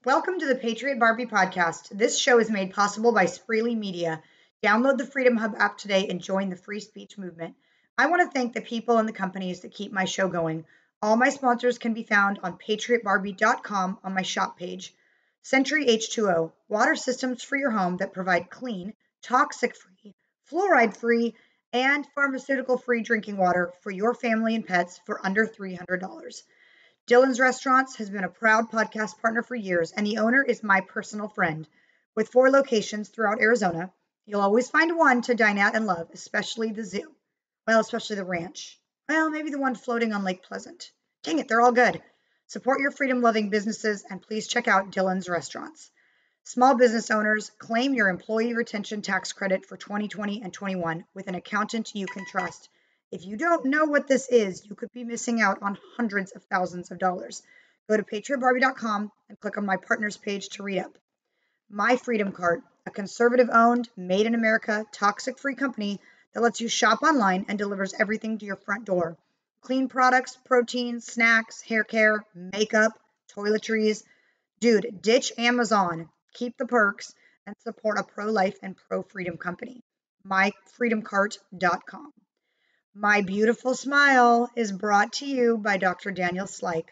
Welcome to the Patriot Barbie podcast. This show is made possible by Spreely Media. Download the Freedom Hub app today and join the free speech movement. I want to thank the people and the companies that keep my show going. All my sponsors can be found on patriotbarbie.com on my shop page. Century H2O, water systems for your home that provide clean, toxic-free, fluoride-free, and pharmaceutical-free drinking water for your family and pets for under $300. Dylan's Restaurants has been a proud podcast partner for years, and the owner is my personal friend. With 4 locations throughout Arizona, you'll always find one to dine at and love, especially the zoo. Well, especially the ranch. Well, maybe the one floating on Lake Pleasant. Dang it, they're all good. Support your freedom-loving businesses, and please check out Dylan's Restaurants. Small business owners, claim your employee retention tax credit for 2020 and 21 with an accountant you can trust. If you don't know what this is, you could be missing out on hundreds of thousands of dollars. Go to patriotbarbie.com and click on my partners page to read up. My Freedom Cart, a conservative-owned, made-in-America, toxic-free company that lets you shop online and delivers everything to your front door. Clean products, proteins, snacks, hair care, makeup, toiletries. Dude, ditch Amazon, keep the perks, and support a pro-life and pro-freedom company. myfreedomcart.com. My Beautiful Smile is brought to you by Dr. Daniel Slyke.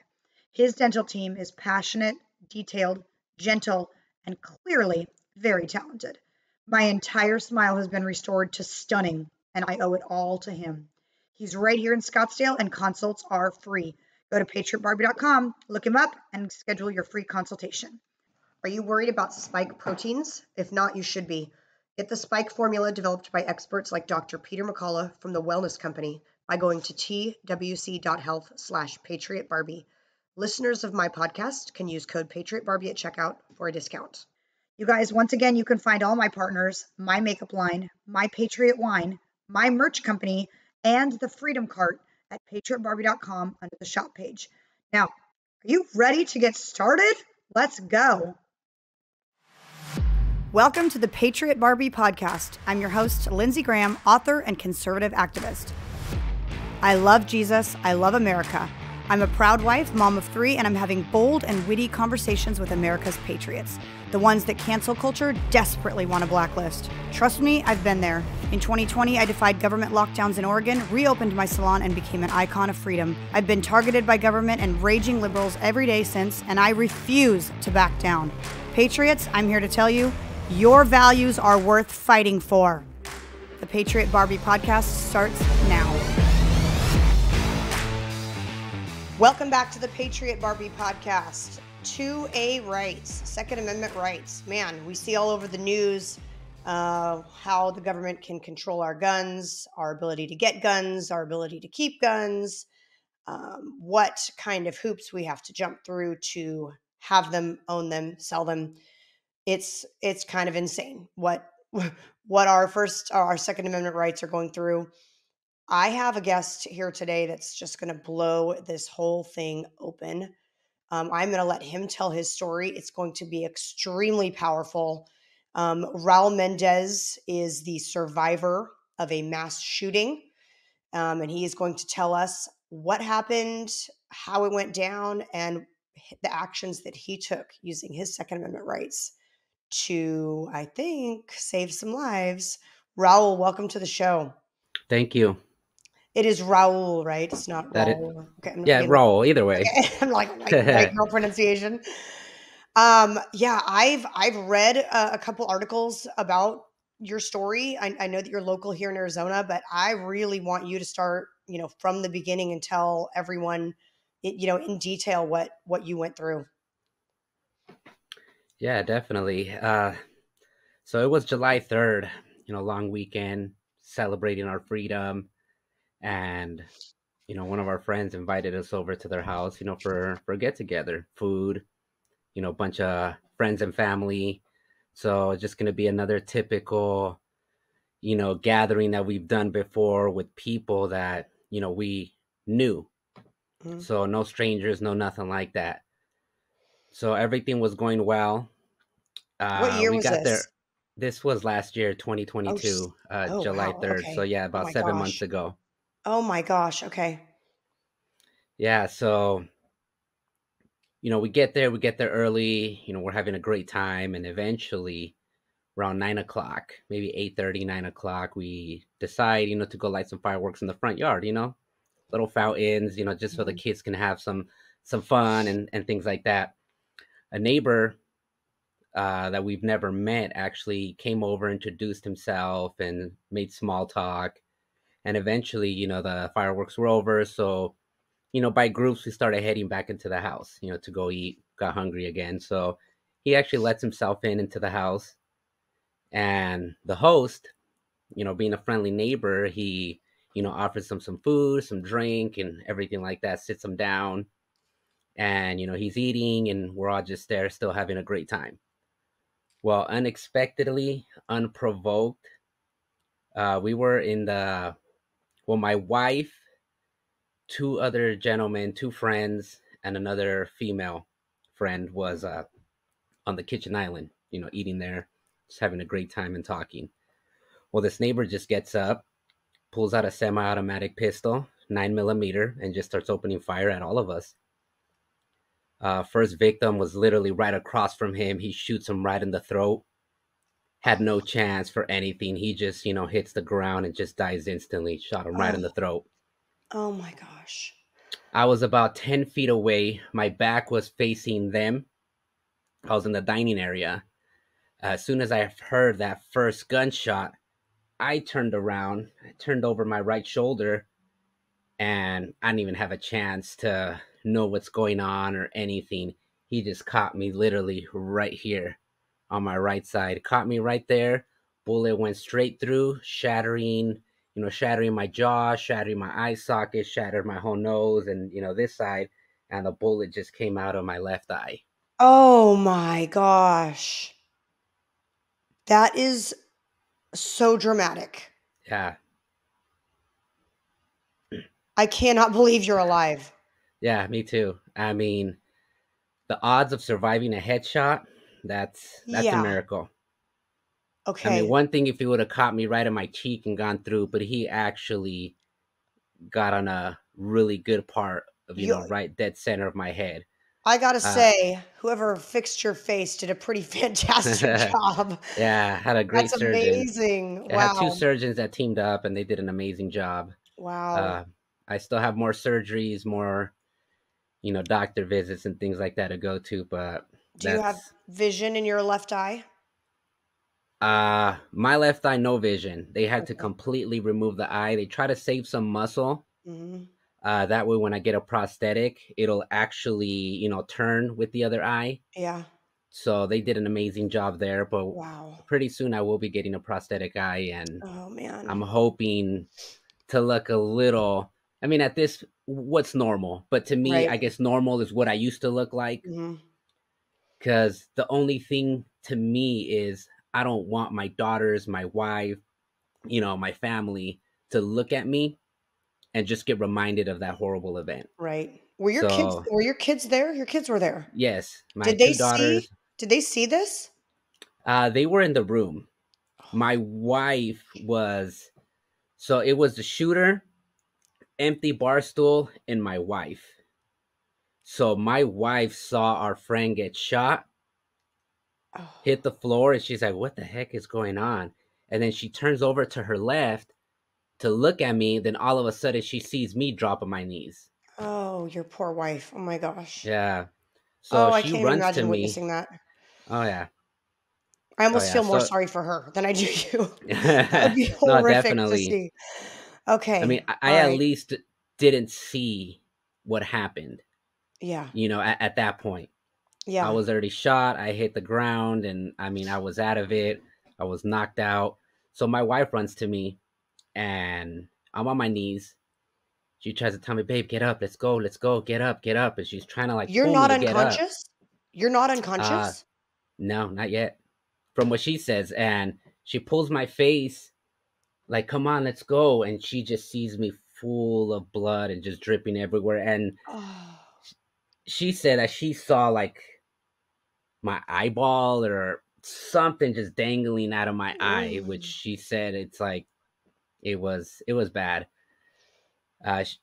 His dental team is passionate, detailed, gentle, and clearly very talented. My entire smile has been restored to stunning, and I owe it all to him. He's right here in Scottsdale, and consults are free. Go to patriotbarbie.com, look him up, and schedule your free consultation. Are you worried about spike proteins? If not, you should be. Get the spike formula developed by experts like Dr. Peter McCullough from the Wellness Company by going to twc.health/patriotbarbie. Listeners of my podcast can use code PatriotBarbie at checkout for a discount. You guys, once again, you can find all my partners, my makeup line, my Patriot wine, my merch company, and the Freedom Cart at patriotbarbie.com under the shop page. Now, are you ready to get started? Let's go. Welcome to the Patriot Barbie podcast. I'm your host, Lindsey Graham, author and conservative activist. I love Jesus. I love America. I'm a proud wife, mom of 3, and I'm having bold and witty conversations with America's patriots, the ones that cancel culture desperately want to blacklist. Trust me, I've been there. In 2020, I defied government lockdowns in Oregon, reopened my salon, and became an icon of freedom. I've been targeted by government and raging liberals every day since, and I refuse to back down. Patriots, I'm here to tell you, your values are worth fighting for. The Patriot Barbie podcast starts now. Welcome back to the Patriot Barbie podcast. 2A rights, Second Amendment rights. Man, we see all over the news how the government can control our guns, our ability to get guns, our ability to keep guns, what kind of hoops we have to jump through to have them, own them, sell them. It's kind of insane what our Second Amendment rights are going through. I have a guest here today that's just going to blow this whole thing open. I'm going to let him tell his story. It's going to be extremely powerful. Raul Mendez is the survivor of a mass shooting, and he is going to tell us what happened, how it went down, and the actions that he took using his Second Amendment rights to, I think, save some lives. Raul, welcome to the show. Thank you. It is Raul, right? It's not Raul. Okay, Raul. Either way. Okay. I'm like right girl pronunciation. Yeah, I've read a couple articles about your story. I know that you're local here in Arizona, but I really want you to start, from the beginning and tell everyone, in detail what you went through. Yeah, definitely. So it was July 3rd, long weekend, celebrating our freedom. And, one of our friends invited us over to their house, for a get together, food, a bunch of friends and family. So it's just going to be another typical, gathering that we've done before with people that, we knew. Mm-hmm. So no strangers, no nothing like that. So everything was going well. What year was this? There. This was last year, 2022, July 3rd. Okay. So yeah, about 7 months ago. Oh my gosh. Okay. Yeah. So, we get there, early, we're having a great time, and eventually around 9 o'clock, maybe 8:30, 9 o'clock, we decide, to go light some fireworks in the front yard, little fountains, just so the Mhm. kids can have some fun and things like that. A neighbor that we've never met actually came over, introduced himself, and made small talk. And eventually, the fireworks were over. So, by groups, we started heading back into the house, to go eat, got hungry again. So he actually lets himself into the house. And the host, being a friendly neighbor, he, offers some food, some drink, and everything like that, sits him down. And, he's eating, and we're all just there, still having a great time. Well, unexpectedly, unprovoked, we were in my wife, two other gentlemen, two friends, and another female friend was on the kitchen island, eating there, just having a great time and talking. Well, this neighbor just gets up, pulls out a semi-automatic pistol, 9 millimeter, and just starts opening fire at all of us. First victim was literally right across from him. He shoots him right in the throat. Had no chance for anything. He just, hits the ground and just dies instantly. Shot him right in Oh, the throat. oh my gosh. I was about 10 feet away. My back was facing them. I was in the dining area. As soon as I heard that first gunshot, I turned around, I turned over my right shoulder, and I didn't even have a chance to know what's going on or anything. He just caught me literally right here on my right side. Caught me right there. Bullet went straight through, shattering my jaw, shattering my eye socket, shattered my whole nose and, this side. And the bullet just came out of my left eye. Oh my gosh. That is so dramatic. Yeah. I cannot believe you're alive. Yeah, me too. I mean, the odds of surviving a headshot, that's a Yeah. miracle. I mean, Okay. one thing if he would have caught me right in my cheek and gone through, but he actually got on a really good part of, You right dead center of my head. I gotta Uh, say, whoever fixed your face did a pretty fantastic job. yeah, had a great That's surgeon. amazing. I had two Wow. surgeons that teamed up and they did an amazing job. Wow. Uh, I still have more surgeries, more, doctor visits and things like that to go to, but Do you have that's vision in your left eye? my left eye, no vision. They had to Okay. completely remove the eye. They try to save some muscle. Mhm. That way, when I get a prosthetic, it'll actually, turn with the other eye. Yeah. So they did an amazing job there. But Wow. pretty soon, I will be getting a prosthetic eye, and Oh, I'm man. hoping to look a little. I mean, at this, what's normal? But to me, Right. I guess normal is what I used to look like. Mhm. Because the only thing to me is I don't want my daughters, my wife, my family to look at me and just get reminded of that horrible event. Right. So, Were your kids there? Your kids were there. yes, my Did they two see daughters, did they see this? they were in the room. My wife was, so it was the shooter, empty bar stool, and my wife. So my wife saw our friend get shot, Oh. hit the floor, and she's like, "What the heck is going on?" And then she turns over to her left to look at me. Then all of a sudden, she sees me drop on my knees. Oh, your poor wife. Oh my gosh. Yeah. So Oh, I she can't even runs to imagine me. witnessing that. Oh yeah. I Oh almost yeah. feel more So sorry for her than I do you. That would be no, horrific to definitely. see. I Okay. mean, I All at right. least didn't see what happened. Yeah. At that point, I Yeah. was already shot. I hit the ground, and I mean, I was out of it. I was knocked out. So my wife runs to me, and I'm on my knees. She tries to tell me, "Babe, get up. Let's go. Get up, get up." And she's trying to like You're pull me not to get up. unconscious? You're not Uh, unconscious? no, not yet. From what she says, and she pulls my face, like, "Come on, let's go." And she just sees me full of blood and just dripping everywhere. And Oh. she said that she saw like my eyeball or something just dangling out of my eye, which Mm. she said it's like it was bad.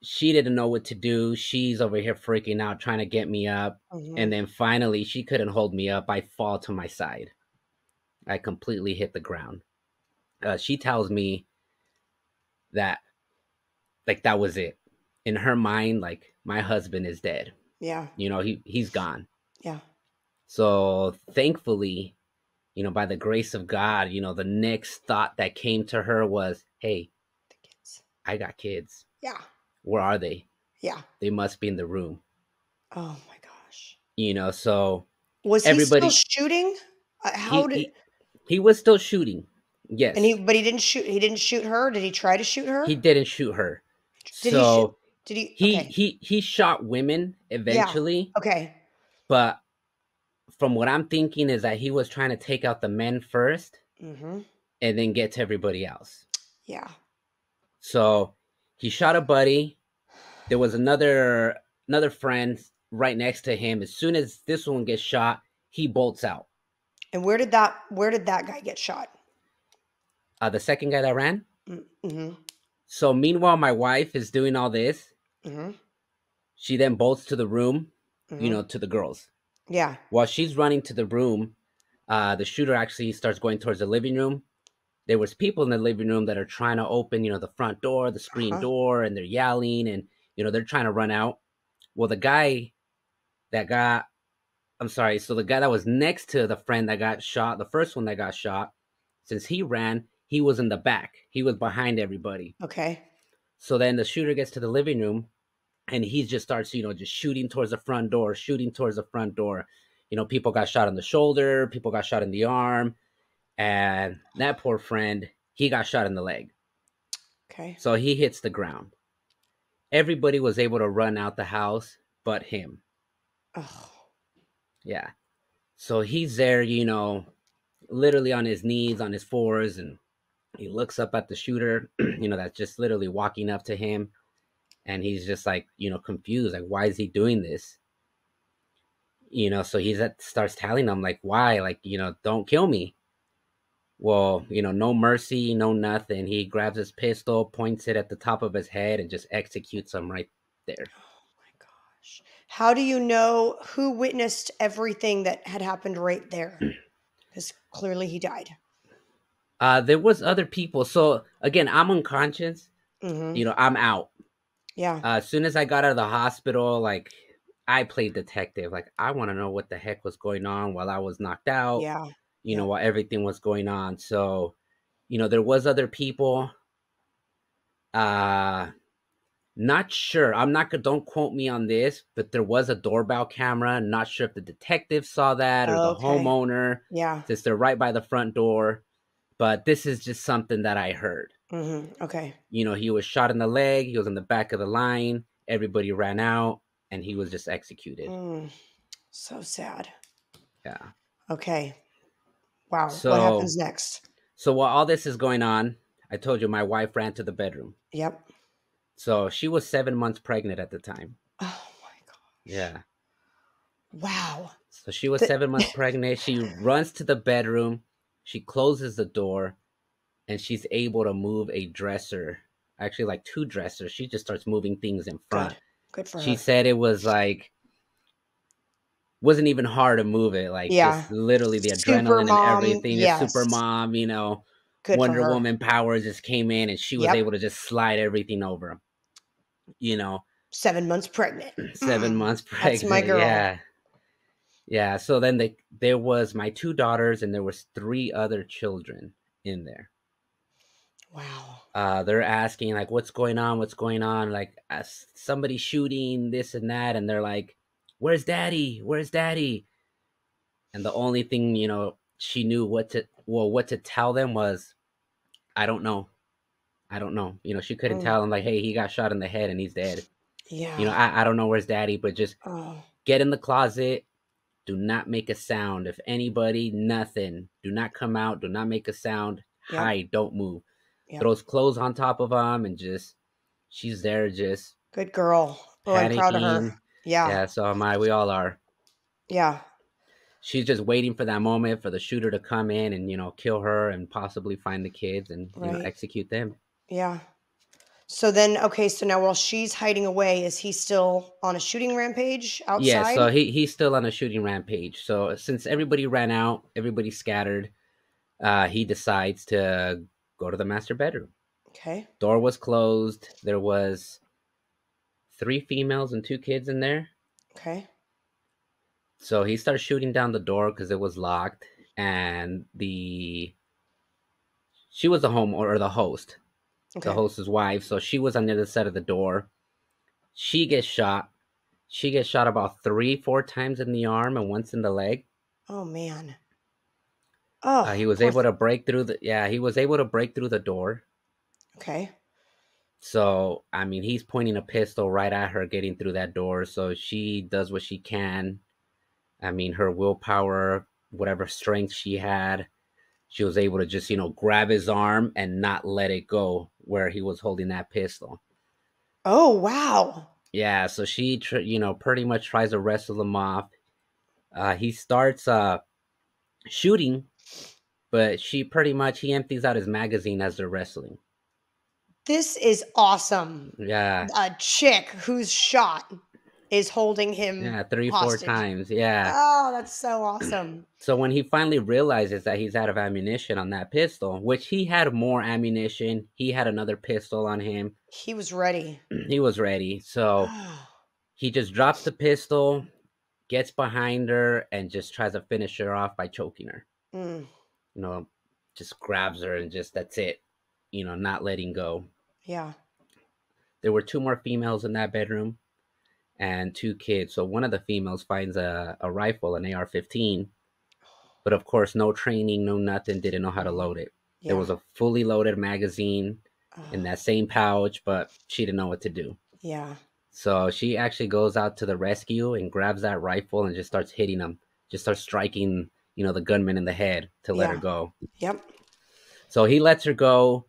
She didn't know what to do. She's over here freaking out, trying to get me up. Mm-hmm. And then finally, she couldn't hold me up. I fall to my side. I completely hit the ground. She tells me that, like, that was it. In her mind, like, my husband is dead. Yeah. He's gone. Yeah. So thankfully, by the grace of God, the next thought that came to her was, hey, The kids. I got kids. Yeah. Where are they? Yeah. They must be in the room. Oh my gosh. So Was he still everybody, shooting? How he, did he, he was still shooting. Yes. but he didn't shoot. He didn't shoot her. Did he try to shoot her? He didn't shoot her. Did he shoot? So Did he? he, Okay. he shot women Yeah. eventually, Okay. but from what I'm thinking is that he was trying to take out the men first Mm-hmm. and then get to everybody else. Yeah. So he shot a buddy. There was another friend right next to him. As soon as this one gets shot, he bolts out. And where did that guy get shot? The second guy that ran. Mm-hmm. So meanwhile, my wife is doing all this. Mm-hmm. She then bolts to the room, Mm-hmm. to the girls. Yeah. While she's running to the room, the shooter actually starts going towards the living room. There was people in the living room that are trying to open, the front door, the screen door, and they're yelling and, they're trying to run out. Well, the guy that got, I'm sorry, so the guy that was next to the friend that got shot, the first one that got shot, since he ran, he was in the back. He was behind everybody. Okay. So then the shooter gets to the living room and he just starts, just shooting towards the front door, People got shot in the shoulder, people got shot in the arm, and that poor friend, he got shot in the leg. Okay. So he hits the ground. Everybody was able to run out the house but him. Oh. Yeah. So he's there, literally on his knees, on his fours, and he looks up at the shooter, that's just literally walking up to him. And he's just like, confused. Like, why is he doing this? So he starts telling them, like, why? Like, don't kill me. Well, no mercy, no nothing. He grabs his pistol, points it at the top of his head, and just executes him right there. Oh my gosh. How do you know who witnessed everything that had happened right there? Because clearly he died. There was other people. So again, I'm unconscious. Mm-hmm. I'm out. Yeah. As soon as I got out of the hospital, like, I played detective. Like, I want to know what the heck was going on while I was knocked out. Yeah. While everything was going on. So, there was other people. Not sure. Don't quote me on this, but there was a doorbell camera. Not sure if the detective saw that or the homeowner. Yeah. Since they're right by the front door. But this is just something that I heard. Mm-hmm. Okay. He was shot in the leg. He was in the back of the line. Everybody ran out, and he was just executed. So sad. Yeah. Okay. Wow. So, what happens next? So while all this is going on, I told you my wife ran to the bedroom. Yep. So she was 7 months pregnant at the time. Oh my gosh. Yeah. Wow. So she was 7 months pregnant. She runs to the bedroom. She closes the door, and she's able to move a dresser. Actually, like 2 dressers. She just starts moving things in front. Good for her. She said it was like, wasn't even hard to move it. Like, just literally the adrenaline and everything. Yes. The super mom, Good Wonder Woman power just came in, and she was able to just slide everything over. 7 months pregnant. 7 months pregnant. That's my girl. Yeah. Yeah. So then there was my 2 daughters, and there was 3 other children in there. Wow. They're asking, like, what's going on? What's going on? Like, somebody shooting this and that. And they're like, where's daddy? Where's daddy? And the only thing, she knew what to tell them was, I don't know. I don't know. She couldn't tell them, like, hey, he got shot in the head and he's dead. Yeah. I don't know where's daddy, but just get in the closet. Do not make a sound. If anybody, nothing. Do not come out. Do not make a sound. Hide. Don't move. Throws clothes on top of them, and she's there just. Good girl. Oh, I'm proud of her. Yeah. Yeah, so am I. We all are. Yeah. She's just waiting for that moment for the shooter to come in and, kill her and possibly find the kids and, execute them. Yeah. So then, okay, so now while she's hiding away, is he still on a shooting rampage Yeah, outside? so he's still on a shooting rampage. So since everybody ran out, everybody scattered, he decides to go to the master bedroom. Okay. Door was closed. There was three females and two kids in there. Okay. So he starts shooting down the door because it was locked, and she was the home or the host, the Okay. host's wife. So she was on the other side of the door. She gets shot. She gets shot about 3, 4 times in the arm and once in the leg. Oh man. He Oh, was poor able thing. to break through the he was able to break through the door. Okay. So I mean, he's pointing a pistol right at her, getting through that door. So she does what she can. I mean, her willpower, whatever strength she had, she was able to just grab his arm and not let it go where he was holding that pistol. Oh wow. Yeah, so she pretty much tries to wrestle him off. He starts shooting, but he empties out his magazine as they're wrestling. This is awesome. Yeah, A chick who's shot is holding him yeah, three, four hostage. times. Yeah. Oh, that's so awesome. So when he finally realizes that he's out of ammunition on that pistol, which he had more ammunition, he had another pistol on him. He was ready. He was ready. So Oh, he just drops the pistol, gets behind her, and just tries to finish her off by choking her. mm, You know, just grabs her and just that's it. Not letting go. yeah. There were two more females in that bedroom and two kids. So one of the females finds a rifle, an AR-15, but of course, no training, no nothing, didn't know how to Mm, load it. There yeah. was a fully loaded magazine in Oh, that same pouch, but she didn't know what to do. yeah. So she actually goes out to the rescue and grabs that rifle and just starts hitting him, just starts striking, the gunman in the head to let her Yeah. go. Yep. So he lets her go.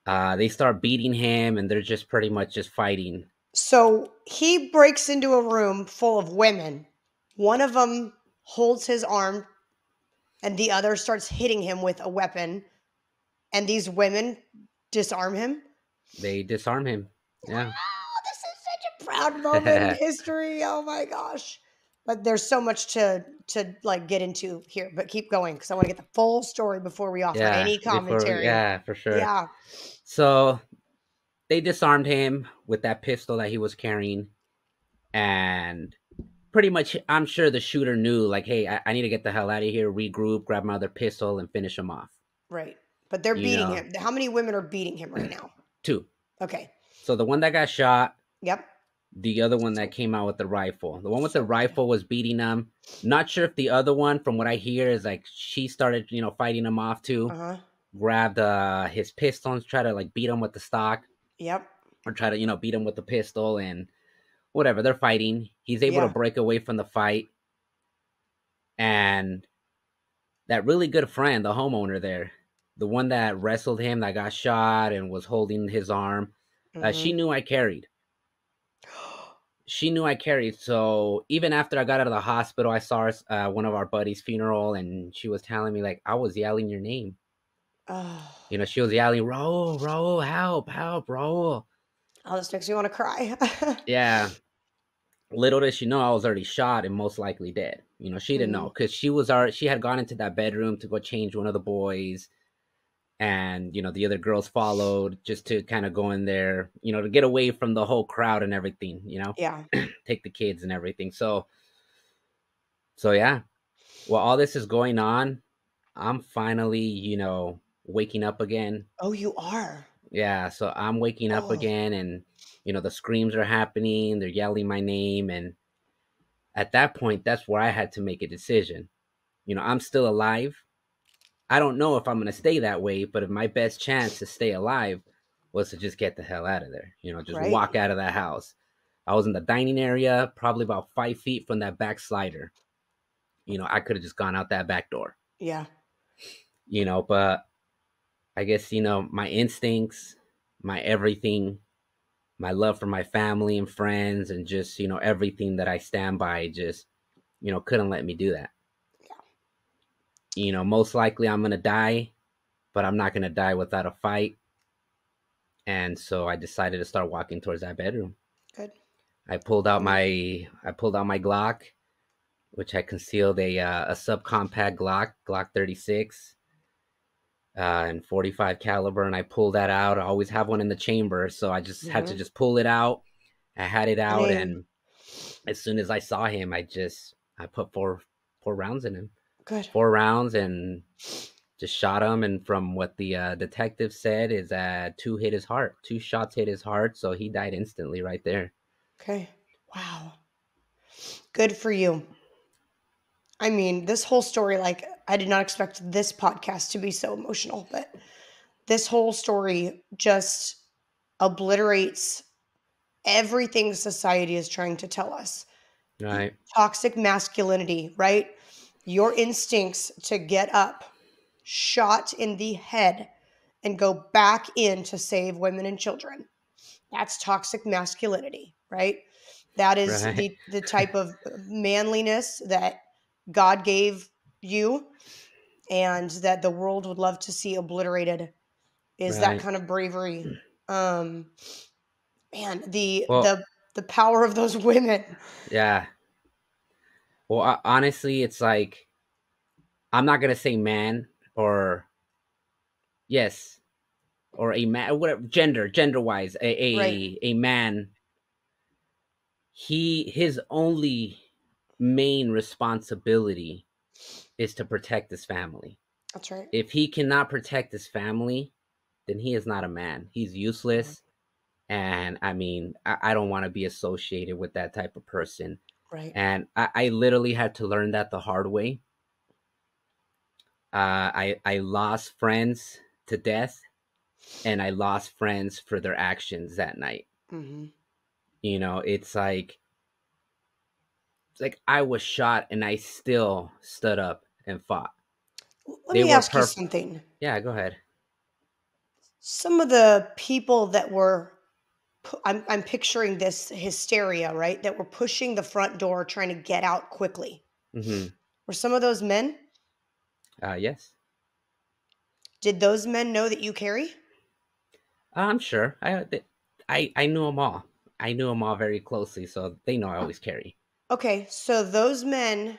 They start beating him, and they're just pretty much just fighting. So he breaks into a room full of women. One of them holds his arm, and the other starts hitting him with a weapon. And these women disarm him. They disarm him. Yeah. Oh, this is such a proud moment in history. Oh my gosh. But there's so much to like get into here. But keep going because I want to get the full story before we offer Yeah. any commentary. Yeah, for sure. Yeah. So they disarmed him with that pistol that he was carrying, and pretty much I'm sure the shooter knew, like, hey, I need to get the hell out of here, regroup, grab my other pistol, and finish him off. Right. But they're You beating know, him. How many women are beating him right now? two. Okay. So the one that got shot, Yep. the other one that came out with the rifle. The one with the So good. rifle was beating him. Not sure if the other one, from what I hear, is like she started, fighting him off too. Uh-huh. Grabbed his pistol and try to like beat him with the stock, Yep. or try to beat him with the pistol, and whatever, they're fighting. He's able to Yeah. break away from the fight, and that really good friend, the homeowner there, the one that wrestled him, that got shot and was holding his arm, she Mm-hmm. knew I carried. She knew I carried. So even after I got out of the hospital, I saw one of our buddies' funeral, and she was telling me, like, I was yelling your name. Oh. She was yelling, Raul, Raul, help, help, Raul. Oh, this makes me want to cry. Yeah. Little did she know I was already shot and most likely dead. She didn't know, Mm, because she had gone into that bedroom to go change one of the boys, and the other girls followed just to kind of go in there, to get away from the whole crowd and everything, yeah. take the kids and everything. So yeah, while all this is going on, I'm finally, waking up again. Oh, you are. Yeah, so I'm waking up Oh, again, and the screams are happening, they're yelling my name, and at that point, that's where I had to make a decision. I'm still alive. I don't know if I'm going to stay that way, but if my best chance to stay alive was to just get the hell out of there, just right. walk out of that house. I was in the dining area, probably about 5 feet from that back slider. I could have just gone out that back door, Yeah. but I guess, my instincts, my everything, my love for my family and friends, and just, everything that I stand by, just, couldn't let me do that. Most likely I'm going to die, but I'm not going to die without a fight. And so I decided to start walking towards that bedroom. Good. I pulled out I mean, my Glock, which I concealed a subcompact Glock 36, and 45 caliber, and I pulled that out. I always have one in the chamber, so I just had to mhm. just pull it out. I had it I out, mean, and as soon as I saw him, I put four rounds in him, good. 4 rounds, and just shot him. And from what the detective said, is that two shots hit his heart, so he died instantly right there. Okay. Wow. Good for you. I mean, this whole story, like, I did not expect this podcast to be so emotional, but this whole story just obliterates everything society is trying to tell us. Right, Toxic masculinity, right? Your instincts to get up, shot in the head, and go back in to save women and children. That's toxic masculinity, right? That is right, the type of manliness that God gave you and that the world would love to see obliterated is that right. kind of bravery. Um man, the Well, the the power of those women. yeah. Well, honestly, it's like I'm not gonna say man or yes or a man, whatever gender wise, Right. a man. His only main responsibility is to protect his family. That's right. If he cannot protect his family, then he is not a man. He's Mhm. useless. And I mean, I don't want to be associated with that type of person. Right. And I literally had to learn that the hard way. I lost friends to death, and I lost friends for their actions that night. Hmm. You know, it's like I was shot and I still stood up and fought. Let They me were ask you perfect. something. Yeah, go ahead. Some of the people that were I'm picturing this hysteria, right? That were pushing the front door trying to get out quickly. Mm-hmm. Were some of those men? Yes. Did those men know that you carry? I'm sure. I knew them all. I knew them all very closely, so they know I always carry. Okay, so those men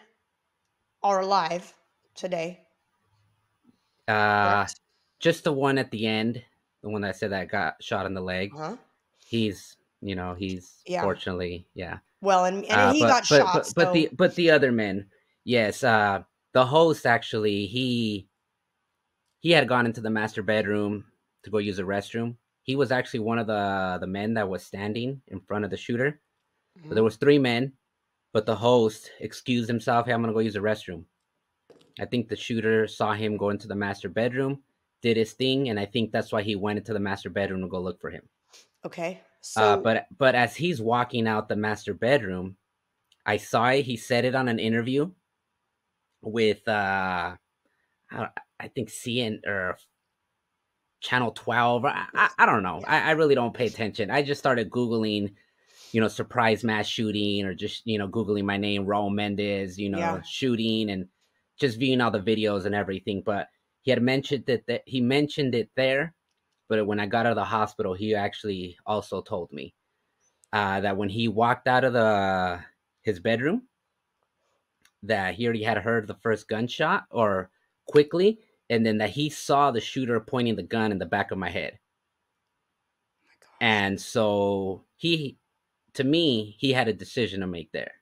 are alive today, Uh, correct? just the one at the end, the one that I said that got shot in the leg. Huh? He's Yeah. fortunately, yeah. Well, and he got shot, so But the other men, yes. The host actually, he had gone into the master bedroom to go use the restroom. He was actually one of the men that was standing in front of the shooter. So there mhm, was 3 men, but the host excused himself. Hey, I'm gonna go use the restroom. I think the shooter saw him go into the master bedroom, did his thing, and I think that's why he went into the master bedroom to go look for him. okay. So But as he's walking out the master bedroom, I saw it. He said it on an interview with I, I think CN or Channel 12. I don't know. yeah, I really don't pay attention. I just started Googling, surprise mass shooting, or just, Googling my name, Raul Mendez, yeah. shooting, and just viewing all the videos and everything. But he had mentioned that he mentioned it there. But when I got out of the hospital, he actually also told me that when he walked out of his bedroom, that he already had heard the first gunshot or quickly, and then that he saw the shooter pointing the gun in the back of my head. Oh my gosh. And so to me, he had a decision to make there.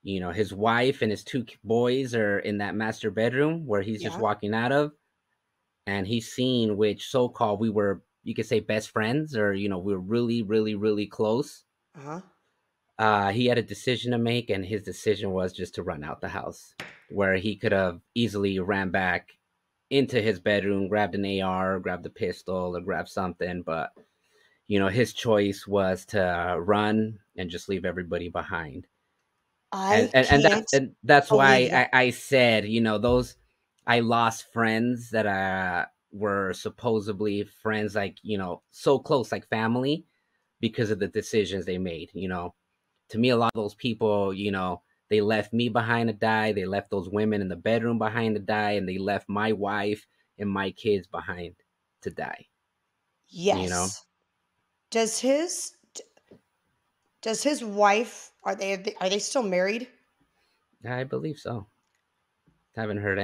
His wife and his 2 boys are in that master bedroom where he's just Yeah. walking out of, and he's seen which so-called we were, you could say, best friends, or we were really, really, really close. Uh-huh. He had a decision to make, and his decision was just to run out the house, where he could have easily ran back into his bedroom, grabbed an AR, grabbed a pistol, or grabbed something. But his choice was to run and just leave everybody behind. And I and, and that's can't and that's believe why that. I said, those, I lost friends that were supposedly friends, like, so close, like family, because of the decisions they made. To me, a lot of those people, they left me behind to die. They left those women in the bedroom behind to die, and they left my wife and my kids behind to die. You know, Yes. Does his wife, are they still married? I believe so. Haven't heard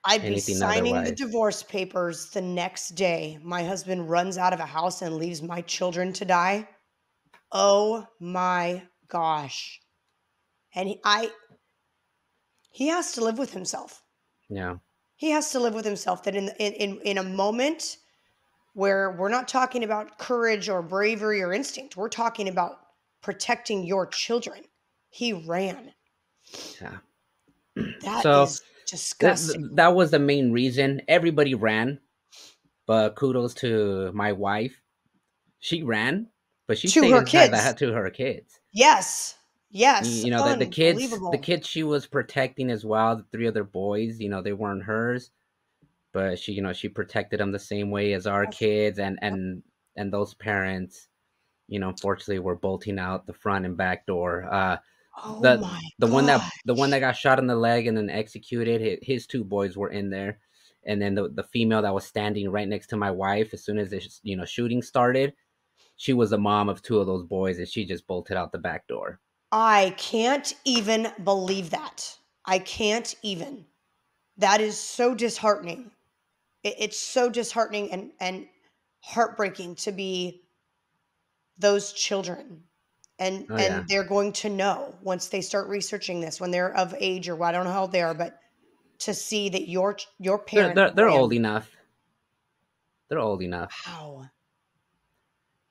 I'd be anything signing the otherwise. divorce papers the next day my husband runs out of a house and leaves my children to die. Oh my gosh. And he has to live with himself. Yeah, He has to live with himself that in a moment where we're not talking about courage or bravery or instinct, we're talking about protecting your children. He ran. yeah. That So is disgusting. that was the main reason everybody ran. But kudos to my wife. She ran, but she To stayed her inside kids. that to her kids. Yes. Yes. You know, the Unbelievable. kids she was protecting as well. The three other boys, they weren't hers, but she protected them the same way as our kids, and those parents, unfortunately, were bolting out the front and back door. Oh The my the one that gosh. got shot in the leg and then executed, his two boys were in there, and then the female that was standing right next to my wife, as soon as the shooting started, she was the mom of two of those boys, and she just bolted out the back door. I can't even believe that. I can't even. That is so disheartening. It's so disheartening and heartbreaking to be those children. And Oh yeah, and they're going to know once they start researching this when they're of age, or I don't know how old they are, but to see that your parent they're old ran. enough. They're old enough. How?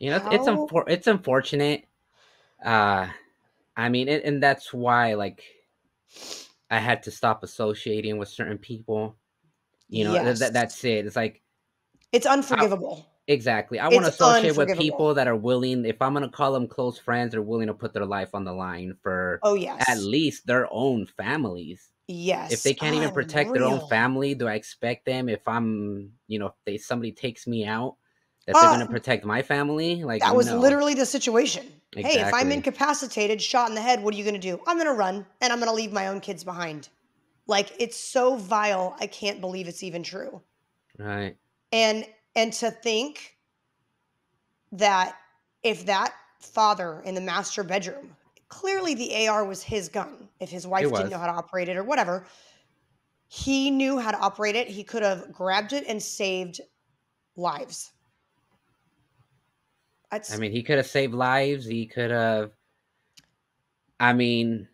It's How? it's unfortunate. Uh, I mean, and that's why, like, I had to stop associating with certain people. Yes. That's it. It's like, It's I, unforgivable. exactly. I want It's to associate with unforgivable. people that are willing. If I'm gonna call them close friends, they're willing to put their life on the line for Oh, at yes. least their own families. If Yes. they can't even protect their own Unreal. family, do I expect them, if I'm, if somebody takes me out, that they're Uh, gonna protect my family? Like, that was no. literally the situation. Hey, if I'm Exactly. incapacitated, shot in the head, what are you going to do? I'm going to run and I'm going to leave my own kids behind. Like, it's so vile. I can't believe it's even true. Right. And and to think that if that father in the master bedroom, clearly the AR was his gun. If his It wife didn't know was. how to operate it or whatever, he knew how to operate it. He could have grabbed it and saved lives. I That's mean, he could have saved lives. He could have. I mean,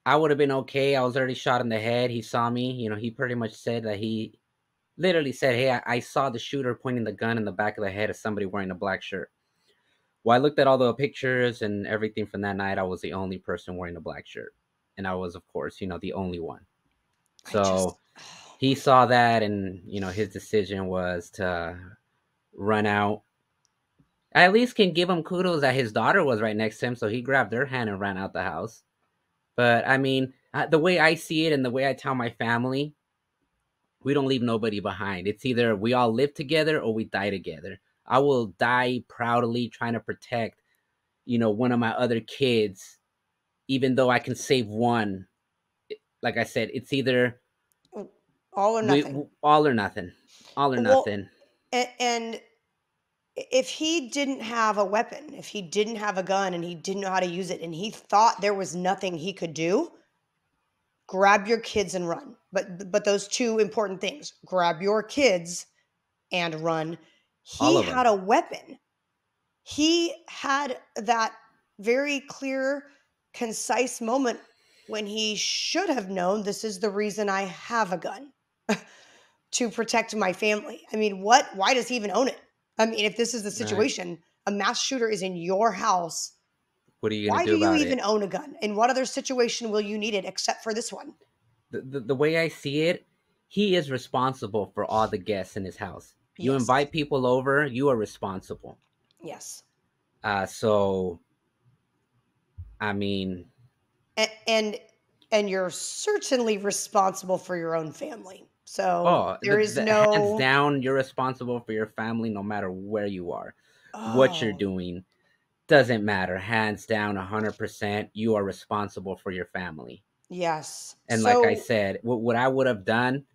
I would have been okay. I was already shot in the head. He saw me. He pretty much said that he literally said, "Hey, I saw the shooter pointing the gun in the back of the head of somebody wearing a black shirt." Well, I looked at all the pictures and everything from that night. I was the only person wearing a black shirt, and I was, of course, the only one. I just So oh he my saw that, and his decision was to run out. I at least can give him kudos that his daughter was right next to him, so he grabbed her hand and ran out the house. But I mean, the way I see it and the way I tell my family, we don't leave nobody behind. It's either we all live together or we die together. I will die proudly trying to protect, one of my other kids, even though I can save one. Like I said, it's either all or we nothing. all or nothing, all or Well, nothing. and if he didn't have a weapon, if he didn't have a gun and he didn't know how to use it and he thought there was nothing he could do, grab your kids and run. But those two important things, grab your kids and run. All He of had them. a weapon. He had that very clear, concise moment when he should have known this is the reason I have a gun to protect my family. I mean, what? Why does he even own it? I mean, if this is the Right. situation, a mass shooter is in your house. What are you gonna Why do do you about even it? own a gun? In what other situation will you need it except for this one? The way I see it, he is responsible for all the guests in his house. You Yes. invite people over, you are responsible. Yes. So I mean, And and you're certainly responsible for your own family. So oh, there is the hands no down, you're responsible for your family no matter where you are, what you're oh, doing. Doesn't matter. Hands down, 100%, you are responsible for your family. yes. And like I So said, what I would have done,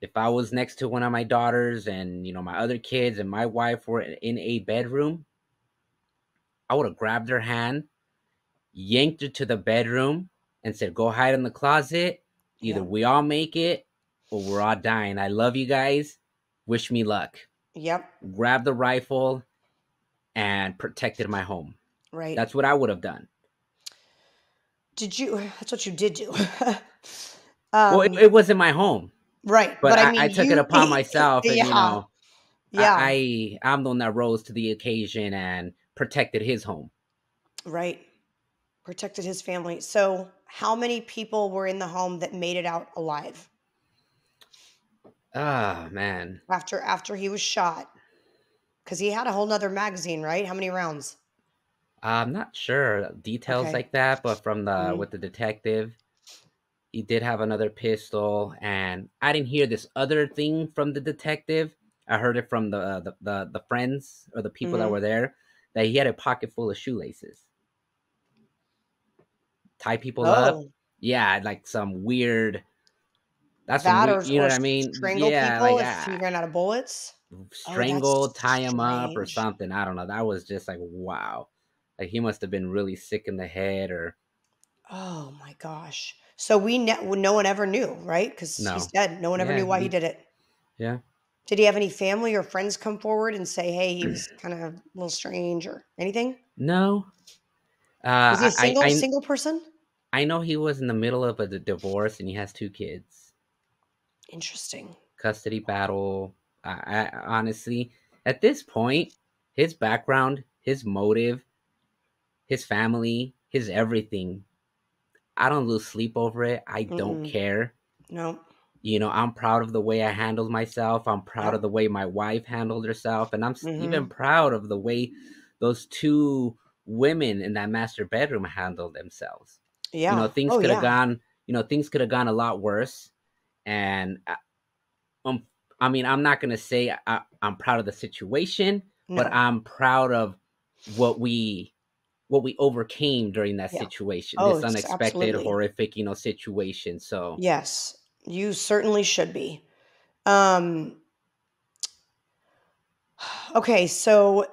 if I was next to one of my daughters and, my other kids and my wife were in a bedroom, I would have grabbed her hand, yanked her to the bedroom, and said, go hide in the closet. Either Yeah. we all make it or we're all dying. I love you guys. Wish me luck. Yep. Grabbed the rifle and protected my home. Right. That's what I would have done. That's what you did do. Well, it wasn't my home, Right. but But I I mean, took it upon myself, and yeah. Yeah. I'm the one that rose to the occasion and protected his home. Right. Protected his family. So, how many people were in the home that made it out alive Ah, man. after he was shot? Because he had a whole nother magazine, right? How many rounds? I'm not sure details Okay. like that, but from Mhm. with the detective, he did have another pistol, and I didn't hear this other thing from the detective. I heard it from the friends or the people that Mhm. were there, that he had a pocket full of shoelaces. Tie people up. Oh, Yeah, like some weird. That's some that weird. You know or what I mean? strangle Yeah, people like if he ran out of bullets. Oh, strangle, that's tie him up or strange. something. I don't know. That was just like wow. Like he must have been really sick in the head or Oh my gosh. So no one ever knew, right? Because he's no. dead. No one ever Yeah, knew why he did it. yeah. Did he have any family or friends come forward and say, "Hey, he was kind of a little strange" or anything? No. Was he a I single person? I know he was in the middle of a divorce and he has 2 kids. Interesting. Custody battle. I honestly, at this point, his background, his motive, his family, his everything. I don't lose sleep over it. I don't Mm-mm. care. No. I'm proud of the way I handled myself. I'm proud of Yep. the way my wife handled herself. And I'm even Mm-hmm. proud of the way those 2 women in that master bedroom handled themselves. Yeah. Things Oh, could have yeah. gone a lot worse. And um, I mean, I'm not going to say I'm proud of the situation, but No. I'm proud of what we overcame during that Yeah. situation, Oh, this it's unexpected, absolutely. horrific, situation. So, Yes. You certainly should be. Um, okay. So,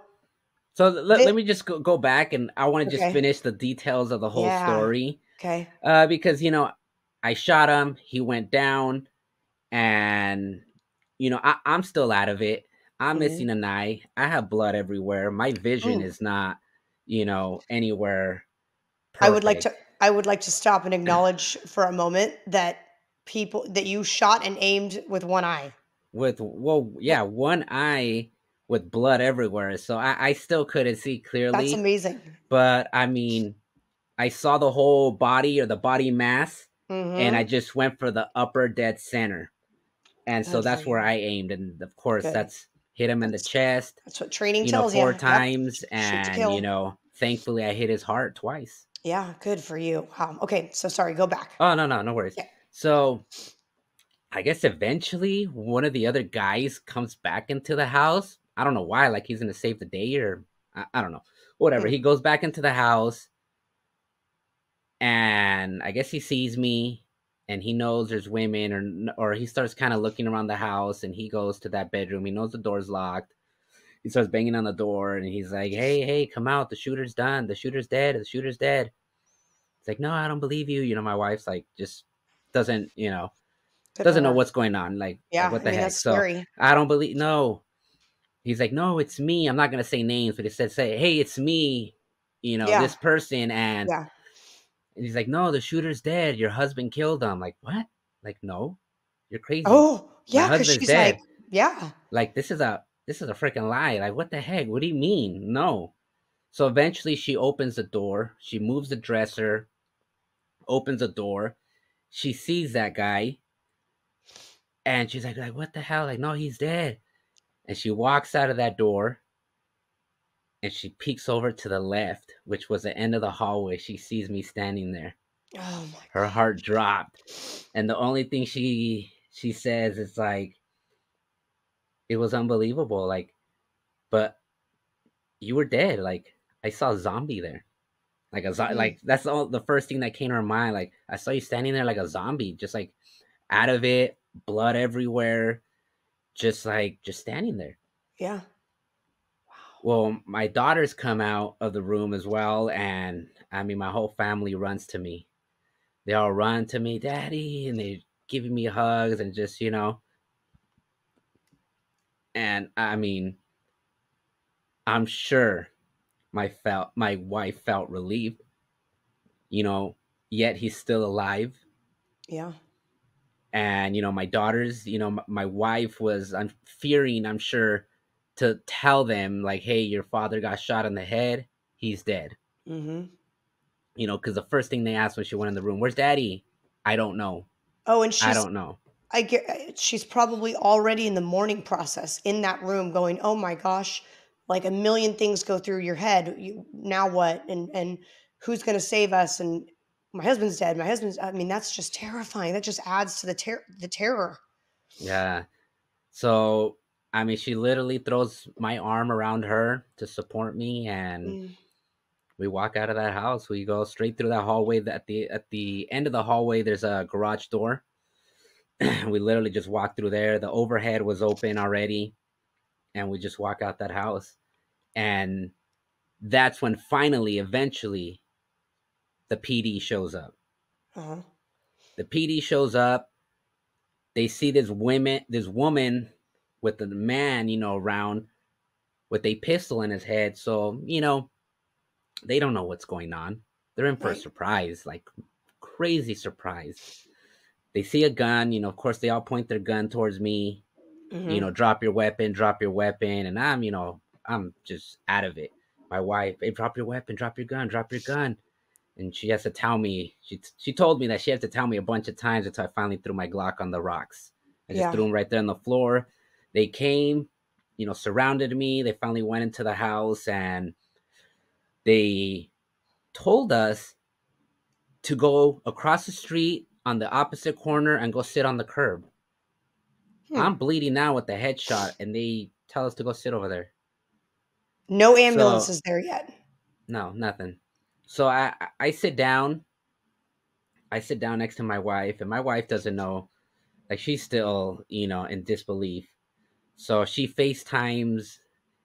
let this, me just go back, and I want to just okay. finish the details of the whole Yeah. story. Okay. Because I shot him, he went down, and I'm still out of it. I'm Hmm. missing an eye. I have blood everywhere. My vision Oh, is not, anywhere I would like to. perfect. I would like to stop and acknowledge for a moment that you shot and aimed with one eye. With well, yeah, one eye with blood everywhere. So I still couldn't see That's clearly, amazing. but I mean, I saw the whole body or the body mass, and I Hmm. just went for the upper dead center. And so Good for that's where you. I aimed. And of course, Good. that's hit him in the That's chest, that's what training tells you. four Yep. times. Shoot to And, kill. thankfully I hit his heart twice. Yeah. Good for you. Wow. Okay. So sorry. Go back. Oh, no, no, no worries. Yeah. So I guess eventually one of the other guys comes back into the house. I don't know why, like he's going to save the day or I don't know. Whatever. Hmm. He goes back into the house and I guess he sees me and he knows there's women or he starts kind of looking around the house and he goes to that bedroom. He knows the door's locked. He starts banging on the door and he's like, "Hey, hey, come out. The shooter's done. The shooter's dead. The shooter's dead." It's like, "No, I don't believe you." My wife's like just doesn't, Good for doesn't know her. what's going on. Like Yeah. what I the mean, that's heck? So scary. I don't believe no. He's like, "No, it's me." I'm not gonna say names, but he said, "Say, hey, it's me." Yeah. This person, Yeah. and he's like, "No, the shooter's dead. Your husband killed him." Like, what? Like, no, you're crazy. Oh, My yeah. Because husband's she's like, dead. yeah. Like, this is a freaking lie. Like, what the heck? What do you mean? No. So eventually she opens the door. She moves the dresser, opens the door. She sees that guy, and she's like, what the hell? Like, no, he's dead. And she walks out of that door, and she peeks over to the left, which was the end of the hallway. She sees me standing there. Oh my Her heart dropped, and the only thing she says is like, it was unbelievable. Like, but you were dead. Like, I saw a zombie there. Like God. Mm. like that's the first thing that came to her mind. Like I saw you standing there like a zombie, just like out of it, blood everywhere, just standing there. Yeah. Well, my daughters come out of the room as well, and I mean, my whole family runs to me. They all run to me, Daddy, and they giving me hugs and just, and I mean, I'm sure my wife felt relieved, you know, yet he's still alive. Yeah. And, my daughters, my wife was, I'm fearing, I'm sure, to tell them, like, hey, your father got shot in the head. He's dead. Mm-hmm. Because the first thing they asked when she went in the room, where's Daddy? I don't know. Oh, and I don't know. I get she's probably already in the mourning process in that room going, "Oh my gosh," like a million things go through your head. Now what? And who's going to save us? And my husband's dead. I mean, that's just terrifying. That just adds to the terror. Yeah. So, I mean, she literally throws my arm around her to support me, and Mm. we walk out of that house. We go straight through that hallway. At the end of the hallway, there's a garage door. We literally just walk through there. The overhead was open already, and we just walk out that house. And that's when finally, eventually, the PD shows up. Uh-huh. The PD shows up. They see this woman with the man, around with a pistol in his head. So, they don't know what's going on. They're in for a Right. surprise, like crazy surprise. They see a gun, of course they all point their gun towards me, Mm-hmm. drop your weapon, and I'm just out of it. My wife, hey, drop your weapon, drop your gun, drop your gun. And she has to tell me, she told me that she had to tell me a bunch of times until I finally threw my Glock on the rocks. I just Yeah. threw them right there on the floor. They came, surrounded me. They finally went into the house, and they told us to go across the street on the opposite corner and go sit on the curb. Hmm. I'm bleeding now with the headshot, and they tell us to go sit over there. No So ambulances there yet. no, nothing. So I sit down. I sit down next to my wife, and my wife doesn't know. Like, she's still, in disbelief. So she FaceTimes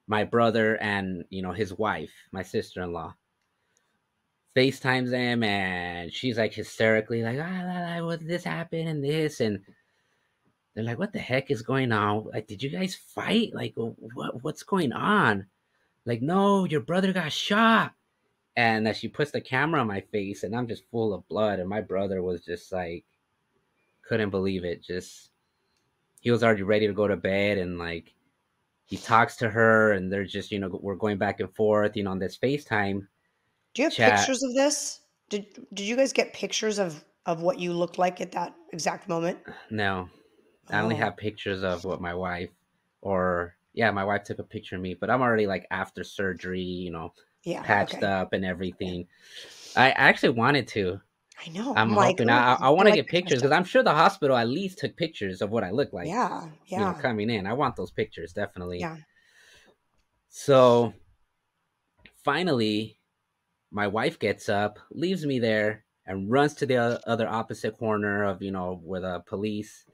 my brother and, his wife, my sister-in-law. FaceTimes them, and she's like hysterically like, what this happened and this, and they're like, what the heck is going on? Like, did you guys fight? Like, what's going on? Like, no, your brother got shot. And she puts the camera on my face, and I'm just full of blood, and my brother was just like, couldn't believe it. Just, he was already ready to go to bed, and like, he talks to her, and they're just, we're going back and forth, on this FaceTime Do you have chat. pictures of this? Did you guys get pictures of what you looked like at that exact moment? No, I only Oh, have pictures of what my wife, or yeah, my wife took a picture of me, but I'm already like after surgery, yeah. patched Okay. up and Yeah. everything. I actually wanted to. I know. I'm I'm like, hoping oh, I you're want to like, get I gotta pictures, show. because I'm sure the hospital at least took pictures of what I look like, Yeah. Yeah. coming in. I want those pictures, definitely. Yeah. So finally, my wife gets up, leaves me there, and runs to the other opposite corner of, where the police.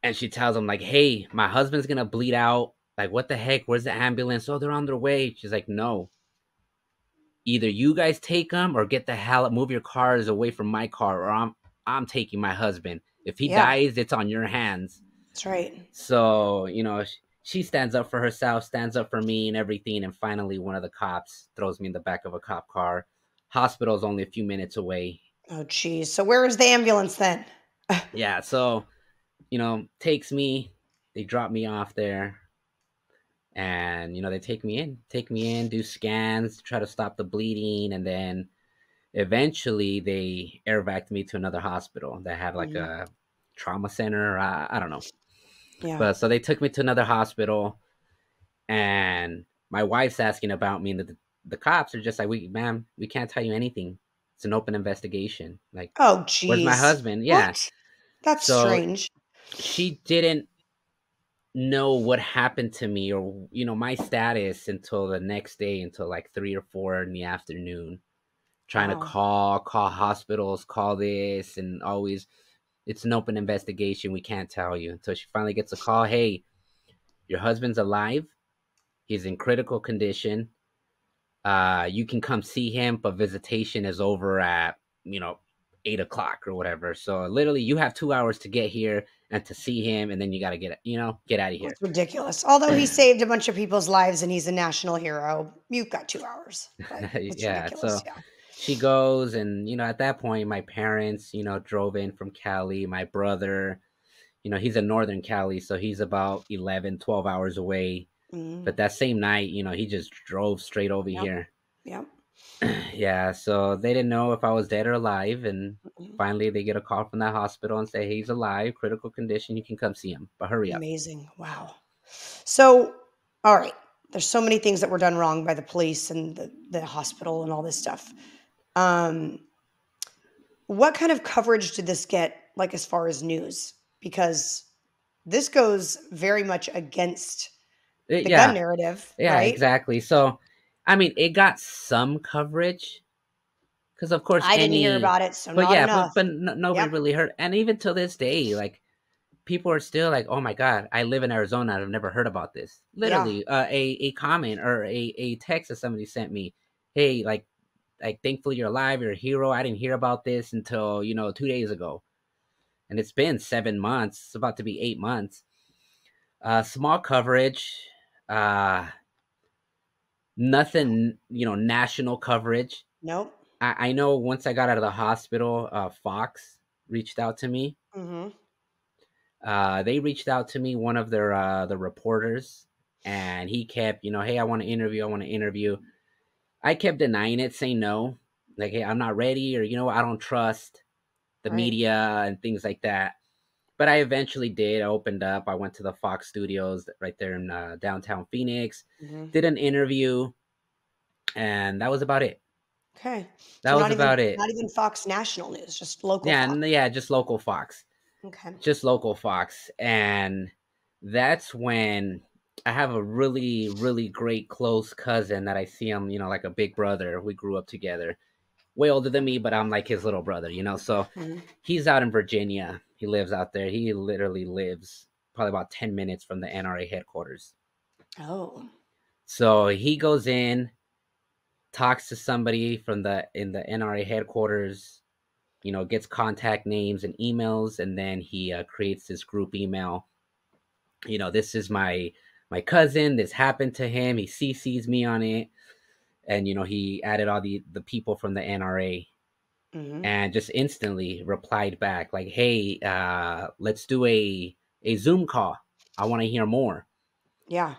And she tells him, like, hey, my husband's gonna bleed out. Like, what the heck? Where's the ambulance? Oh, they're on their way. She's like, no. Either you guys take him or get the hell up, move your cars away from my car, or I'm taking my husband. If he Yeah. dies, it's on your hands. That's right. So, she stands up for herself, stands up for me and everything. And finally, one of the cops throws me in the back of a cop car. Hospital's only a few minutes away. Oh, geez. So where is the ambulance then? Yeah, so, takes me, they drop me off there. And, they take me in, do scans, try to stop the bleeding. And then eventually they airvac'd me to another hospital that had like Mhm. a trauma center. I don't know. Yeah. But so they took me to another hospital, and my wife's asking about me, and the cops are just like, ma'am, we can't tell you anything. It's an open investigation. Like, Oh, where's my geez. husband? Yeah. What? That's So strange. she didn't know what happened to me, or, my status, until the next day, until like 3 or 4 in the afternoon, trying to Wow. call hospitals, call this, and always It's an open investigation. We can't tell you. Until she finally gets a call. Hey, your husband's alive. He's in critical condition. You can come see him, but visitation is over at, 8 o'clock or whatever. So literally, you have 2 hours to get here and to see him, and then you got to get out of here. That's ridiculous. Although he saved a bunch of people's lives and he's a national hero, you've got 2 hours. But it's Yeah. ridiculous. So Yeah. she goes, and at that point, my parents, drove in from Cali. My brother, he's in Northern Cali, so he's about 11, 12 hours away. Mm. But that same night, he just drove straight over Yep. here. Yep. Yeah, so they didn't know if I was dead or alive, and Mm-mm. finally they get a call from that hospital and say, hey, he's alive, critical condition, you can come see him, but hurry up. Amazing. Wow. So, all right. There's so many things that were done wrong by the police and the hospital and all this stuff. What kind of coverage did this get, like as far as news? Because this goes very much against the gun Yeah, narrative, yeah, right? exactly. So, I mean, it got some coverage because, of course, I didn't hear about it, so but not yeah, enough. nobody Yep. really heard, and even till this day, like people are still like, "Oh my god, I live in Arizona. I've never heard about this." Yeah. Literally, a comment or a text that somebody sent me, "Hey, like thankfully you're alive. You're a hero. I didn't hear about this until 2 days ago, and it's been 7 months. It's about to be 8 months. Small coverage. Uh, Nothing. National coverage. Nope. I know once I got out of the hospital, Fox reached out to me. Mm-hmm. They reached out to me, one of their the reporters, and he kept, hey, I want to interview. I want to interview. I kept denying it, saying no, like, hey, I'm not ready, or I don't trust the Right. media and things like that. But I eventually did. I opened up. I went to the Fox studios right there in downtown Phoenix, Mm-hmm. did an interview, and that was about it. Okay. That So was about it. not even Fox National News, just local Yeah, Fox. and yeah, just local Fox. Okay. Just local Fox. And that's when I have a really, really great close cousin that I see him, like a big brother. We grew up together. Way older than me, but I'm like his little brother. So Mm-hmm. he's out in Virginia. He lives out there. He literally lives probably about 10 minutes from the NRA headquarters. Oh. So he goes in, talks to somebody from in the NRA headquarters, gets contact names and emails, and then he creates this group email. This is my cousin. This happened to him. He CCs me on it, and he added all the people from the NRA, Mm-hmm. and just instantly replied back like, "Hey, let's do a Zoom call. I want to hear more." Yeah.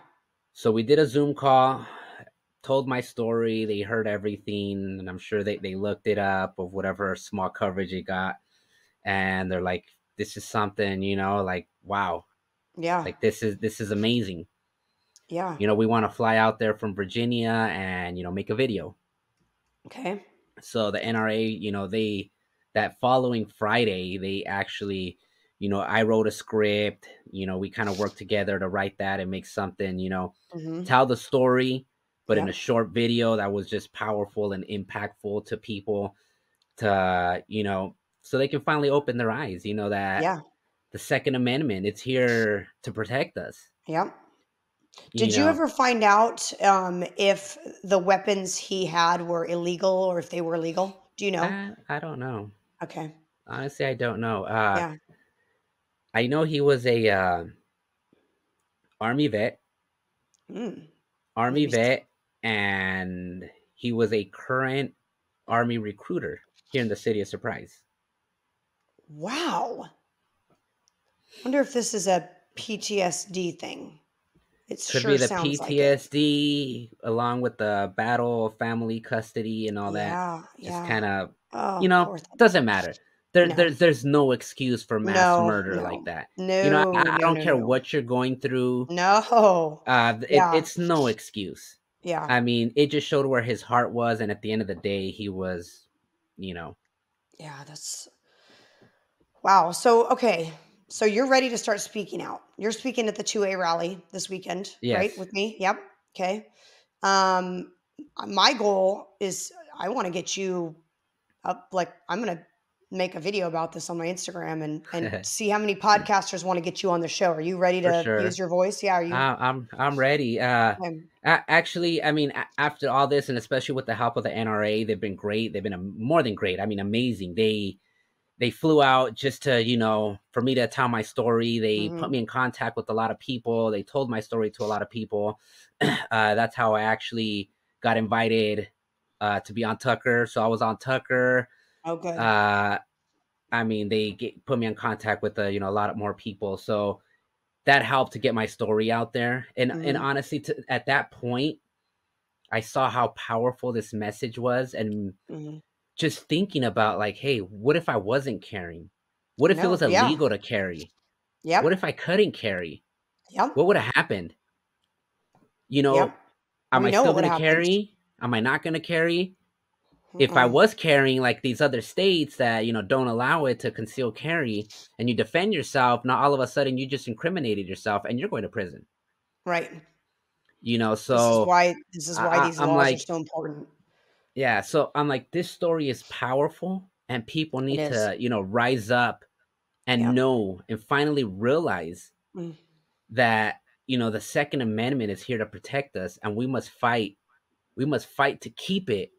So we did a Zoom call. Told my story. They heard everything, and I'm sure they looked it up of whatever small coverage it got, and they're like, "This is something, like wow, Yeah. like this is amazing." Yeah. We want to fly out there from Virginia and make a video. Okay. So the NRA, they that following Friday, they actually, I wrote a script. We kind of worked together to write that and make something. Mm-hmm. Tell the story, but in a Yep. short video that was just powerful and impactful to people. To so they can finally open their eyes. That Yeah. the Second Amendment, it's here to protect us. Yep. You Did you know, ever find out if the weapons he had were illegal or if they were legal? Do you know? I don't know. Okay. Honestly, I don't know. Yeah. I know he was a army vet, Mm. army Maybe. vet, and he was a current army recruiter here in the city of Surprise. Wow. Wonder if this is a PTSD thing. It Could be sure the sounds like it. PTSD along with the battle of family custody and all that. Yeah. Just Yeah. kind of, Oh, poor thing. doesn't matter. No. There's no excuse for mass No. murder like No. that. No. I No. don't No. care No. what you're going through. No. Yeah. It's no excuse. Yeah. I mean, it just showed where his heart was, and at the end of the day, he was, you know, Yeah. That's wow. So, okay. So you're ready to start speaking out. You're speaking at the 2A rally this weekend, right? yes, With me. Yep. Okay. My goal is I want to get you up. Like, I'm going to make a video about this on my Instagram and see how many podcasters want to get you on the show. Are you ready For to sure. use your voice? Yeah, are you? I'm ready. Um, Actually, I mean, after all this, and especially with the help of the NRA, they've been great. They've been more than great. I mean, amazing. They flew out just to, for me to tell my story. They put mhm. me in contact with a lot of people. They told my story to a lot of people. That's how I actually got invited to be on Tucker. So I was on Tucker. Oh, good. Uh, I mean, put me in contact with a lot of more people. So that helped to get my story out there. And Mhm, honestly, at that point, I saw how powerful this message was, and mhm. just thinking about, like, hey, what if I wasn't carrying? What I if it know. was Yeah. illegal to carry? What Yep. if I couldn't carry? Yep. What would have happened? You Yep. know, am We I know still what would going to have happened. carry? Am I not going to carry? If I Mm-mm. was carrying, like these other states that, don't allow it to conceal carry, and you defend yourself, now all of a sudden you just incriminated yourself and you're going to prison. Right. This is So why this is why these I'm laws are like, so important. yeah, so I'm like, this story is powerful, and people It need is. to, rise up and Yep. know and finally realize Mm. that, the Second Amendment is here to protect us, and we must fight. We must fight to keep it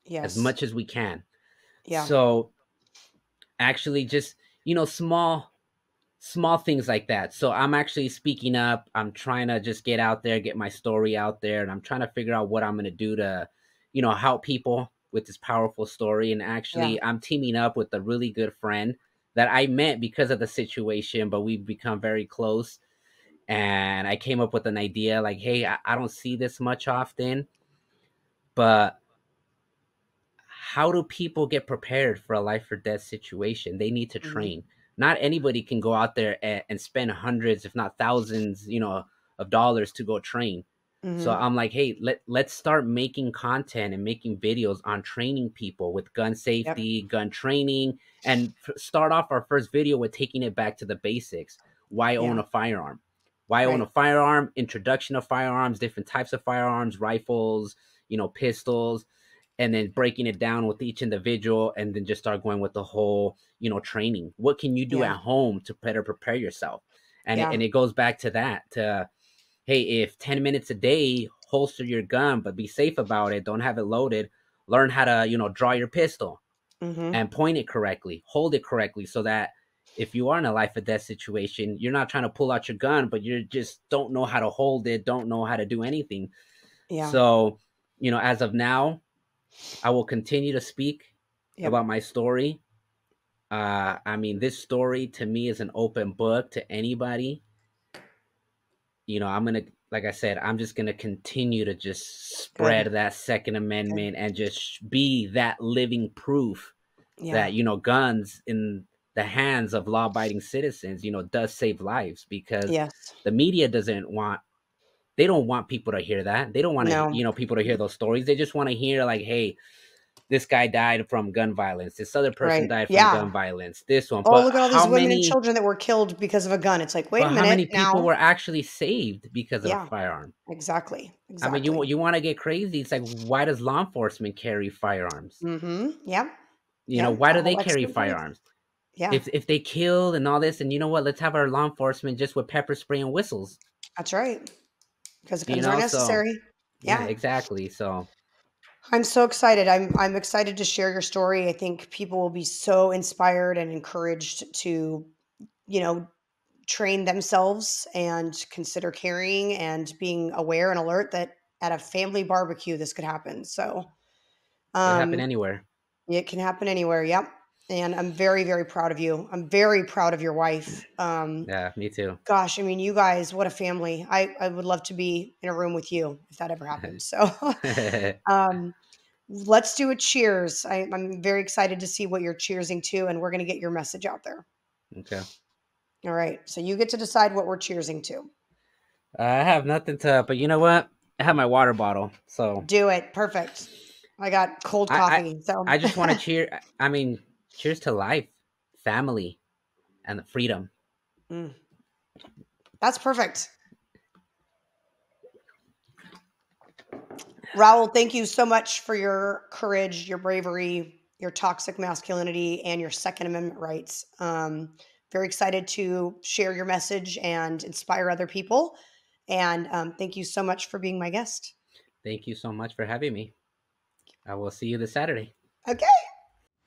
as Yes. much as we can. Yeah. So actually, just, small things like that. So I'm actually speaking up. I'm trying to just get out there, get my story out there, and I'm trying to figure out what I'm going to do to, help people with this powerful story. And Yeah. actually, I'm teaming up with a really good friend that I met because of the situation, but we've become very close. And I came up with an idea like, hey, I don't see this much often, but how do people get prepared for a life or death situation? They need to Mhm. train. Not anybody can go out there and spend hundreds, if not thousands, of dollars to go train. So Mhm. I'm like, hey, let's start making content and making videos on training people with gun Yep. safety, gun training, and start off our first video with taking it back to the basics. Why own Yeah. a firearm? Why own a Right. firearm? Introduction of firearms, different types of firearms, rifles, pistols, and then breaking it down with each individual, and then just start going with the whole, training. What can you do Yeah. at home to better prepare yourself? And Yeah. it goes back to that, to, hey, if 10 minutes a day, holster your gun, but be safe about it, don't have it loaded, learn how to, draw your pistol Mhm. and point it correctly, hold it correctly, so that if you are in a life or death situation, you're not trying to pull out your gun, but you just don't know how to hold it, don't know how to do anything. Yeah. So, as of now, I will continue to speak Yep. about my story. I mean, this story to me is an open book to anybody. I'm gonna, like I said, I'm just gonna continue to just Good. spread that Second Good. Amendment and just be that living proof Yeah. that, guns in the hands of law-abiding citizens, does save lives, because Yes. the media doesn't want. They don't want people to hear that. They don't want to, No. people to hear those stories. They just want to hear, like, hey, this guy died from gun violence. This other person Right. died from Yeah. gun violence. This one. Oh, But look at all these women and children that were killed because of a gun. It's like, wait a how minute many people now. were actually saved because of a Yeah. firearm? Exactly. I mean, Exactly. you want to get crazy? It's like, why does law enforcement carry firearms? Mhm. Yep. Why Yep. do All they carry excellent points. firearms? Yeah. If they kill and all this, and you know what? Let's have our law enforcement just with pepper spray and whistles. That's right. Because guns are So necessary. yeah, Yeah. exactly. So I'm so excited. I'm excited to share your story. I think people will be so inspired and encouraged to, you know, train themselves and consider carrying and being aware and alert that at a family barbecue this could happen. So, it happened um anywhere. it can happen anywhere. Yep. And I'm very, very proud of you. I'm very proud of your wife. Yeah, me too. Gosh, I mean, you guys, what a family. I would love to be in a room with you if that ever happened. So, Okay. um, let's do a cheers. I'm very excited to see what you're cheersing to, and we're going to get your message out there. All right. So you get to decide what we're cheersing to. I have nothing to, but you know what? I have my water bottle, so Do it. Perfect. I got cold I I, coffee. So I just want to cheer. I mean, cheers to life, family, and the freedom. Mm, that's perfect. Raul, thank you so much for your courage, your bravery, your toxic masculinity and your Second Amendment rights. Very excited to share your message and inspire other people. And thank you so much for being my guest. Thank you so much for having me. I will see you this Saturday. Okay.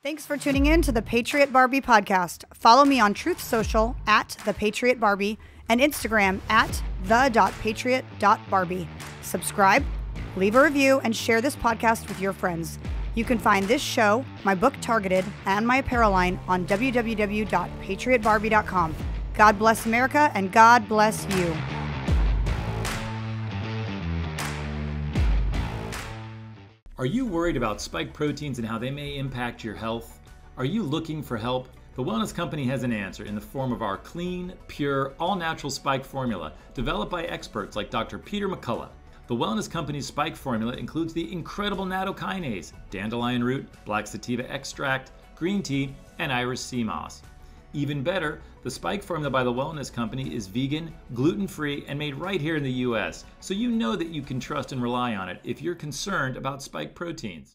Thanks for tuning in to the Patriot Barbie podcast. Follow me on Truth Social at The Patriot Barbie and Instagram at the.patriot.barbie. Subscribe, leave a review, and share this podcast with your friends. You can find this show, my book Targeted, and my apparel line on www.patriotbarbie.com. God bless America, and God bless you. Are you worried about spike proteins and how they may impact your health? Are you looking for help? The Wellness Company has an answer in the form of our clean, pure, all-natural spike formula developed by experts like Dr. Peter McCullough. The Wellness Company's spike formula includes the incredible nattokinase, dandelion root, black sativa extract, green tea, and iris sea moss. Even better, the spike formula by the Wellness Company is vegan, gluten-free, and made right here in the US, so you know that you can trust and rely on it if you're concerned about spike proteins.